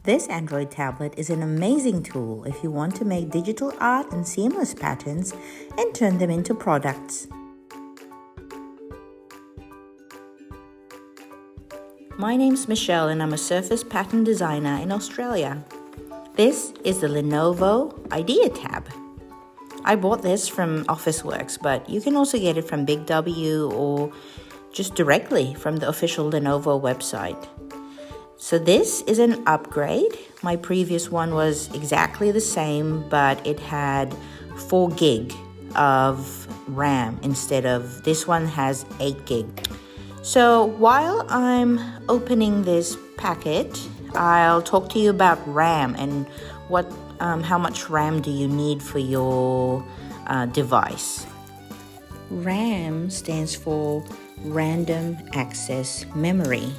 This Android tablet is an amazing tool if you want to make digital art and seamless patterns and turn them into products. My name's Michelle and I'm a surface pattern designer in Australia. This is the Lenovo Idea Tab. I bought this from Officeworks, but you can also get it from Big W or just directly from the official Lenovo website. So this is an upgrade. My previous one was exactly the same, but it had 4 gig of RAM instead of this one has 8 gig. So while I'm opening this packet, I'll talk to you about RAM and how much RAM do you need for your device. RAM stands for Random Access Memory.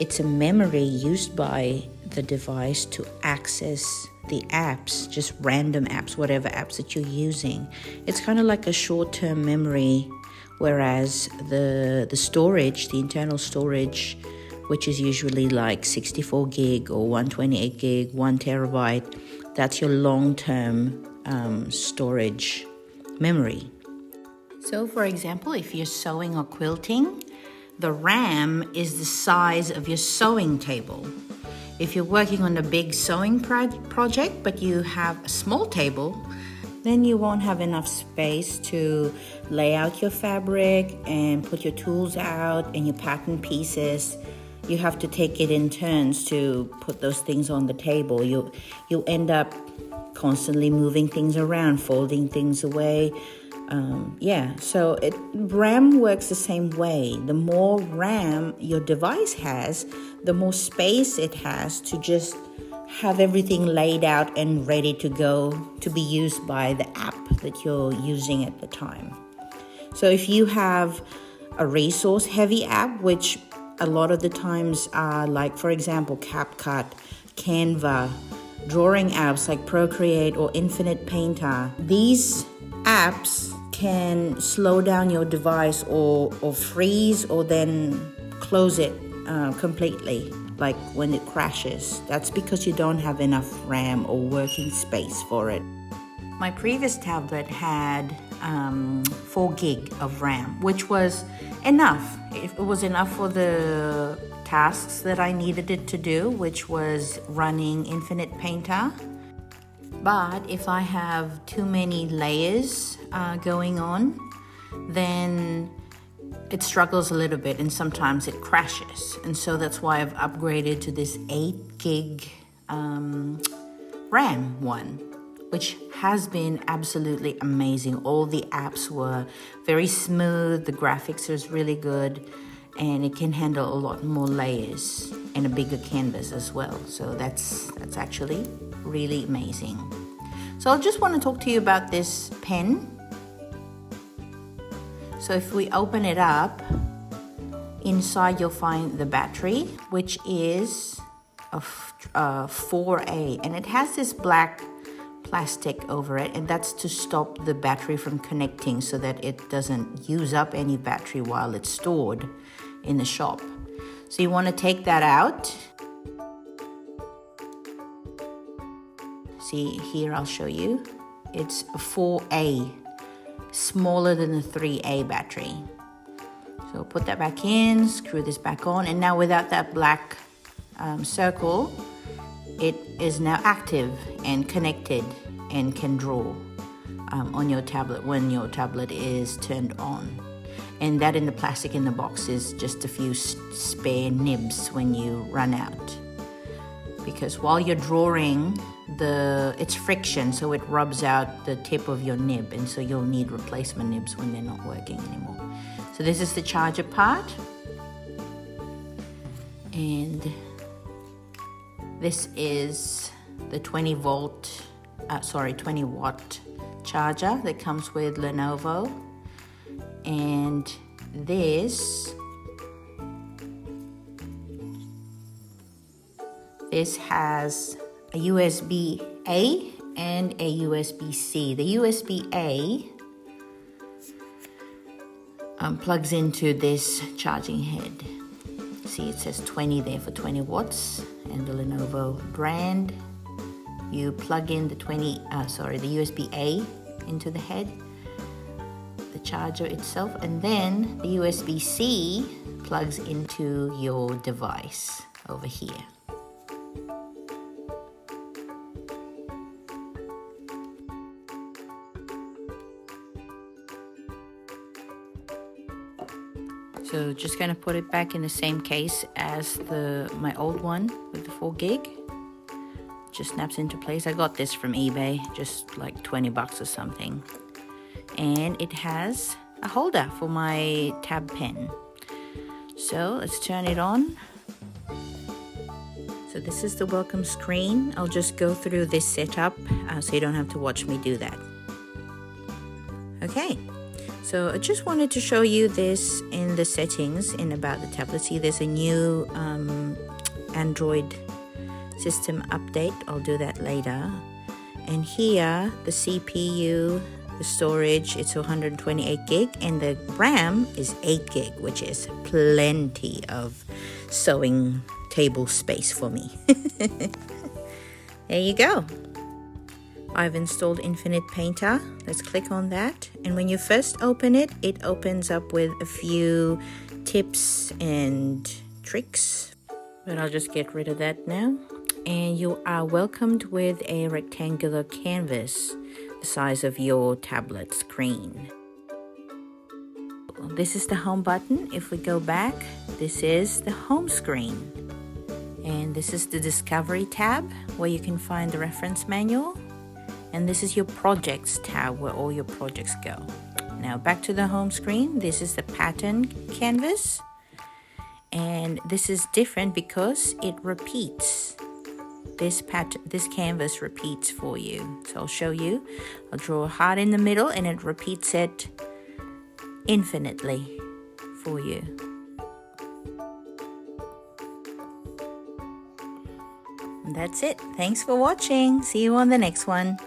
It's a memory used by the device to access the apps, just random apps, whatever apps that you're using. It's kind of like a short-term memory, whereas the storage, the internal storage, which is usually like 64 gig or 128 gig, 1 terabyte, that's your long-term storage memory. So for example, if you're sewing or quilting, the RAM is the size of your sewing table. If you're working on a big sewing project, but you have a small table, then you won't have enough space to lay out your fabric and put your tools out and your pattern pieces. You have to take it in turns to put those things on the table. You'll end up constantly moving things around, folding things away. So RAM works the same way. The more RAM your device has, the more space it has to just have everything laid out and ready to go to be used by the app that you're using at the time. So if you have a resource-heavy app, which a lot of the times are like, for example, CapCut, Canva, drawing apps like Procreate or Infinite Painter, these apps can slow down your device or freeze or then close it completely, like when it crashes. That's because you don't have enough RAM or working space for it. My previous tablet had 4 gig of RAM, which was enough. It was enough for the tasks that I needed it to do, which was running Infinite Painter. But if I have too many layers going on, then it struggles a little bit and sometimes it crashes. And so that's why I've upgraded to this 8 gig RAM one, which has been absolutely amazing. All the apps were very smooth, the graphics was really good, and it can handle a lot more layers and a bigger canvas as well. So that's actually really amazing. So I just want to talk to you about this pen. So if we open it up, inside you'll find the battery, which is a 4A, and it has this black plastic over it, and that's to stop the battery from connecting so that it doesn't use up any battery while it's stored in the shop. So you want to take that out. See here, I'll show you. It's a 4A, smaller than the 3A battery. So put that back in, screw this back on, and now without that black circle, it is now active and connected and can draw on your tablet when your tablet is turned on. And that in the plastic in the box is just a few spare nibs when you run out. Because while you're drawing, it's friction, so it rubs out the tip of your nib, and so you'll need replacement nibs when they're not working anymore. So this is the charger part. And this is the 20 watt charger that comes with Lenovo. And this has a USB-A and a USB-C. The USB-A plugs into this charging head. See, it says 20 there for 20 watts, and the Lenovo brand. You plug in the the USB-A into the head, the charger itself, and then the USB-C plugs into your device over here. So just gonna put it back in the same case as my old one with the 4 gig. Just snaps into place. I got this from eBay, just like 20 bucks or something. And it has a holder for my tab pen. So let's turn it on. So this is the welcome screen. I'll just go through this setup so you don't have to watch me do that. Okay. So I just wanted to show you this in the settings in about the tablet. See, there's a new Android system update. I'll do that later. And here, the CPU, the storage, it's 128 gig, and the RAM is 8 gig, which is plenty of sewing table space for me. There you go. I've installed Infinite Painter. Let's click on that. And when you first open it, it opens up with a few tips and tricks. But I'll just get rid of that now. And you are welcomed with a rectangular canvas, the size of your tablet screen. This is the home button. If we go back, this is the home screen. And this is the Discovery tab, where you can find the reference manual. And this is your Projects tab, where all your projects go. Now back to the home screen. This is the pattern canvas. And this is different because it repeats. This canvas repeats for you. So I'll show you. I'll draw a heart in the middle, and it repeats it infinitely for you. And that's it. Thanks for watching. See you on the next one.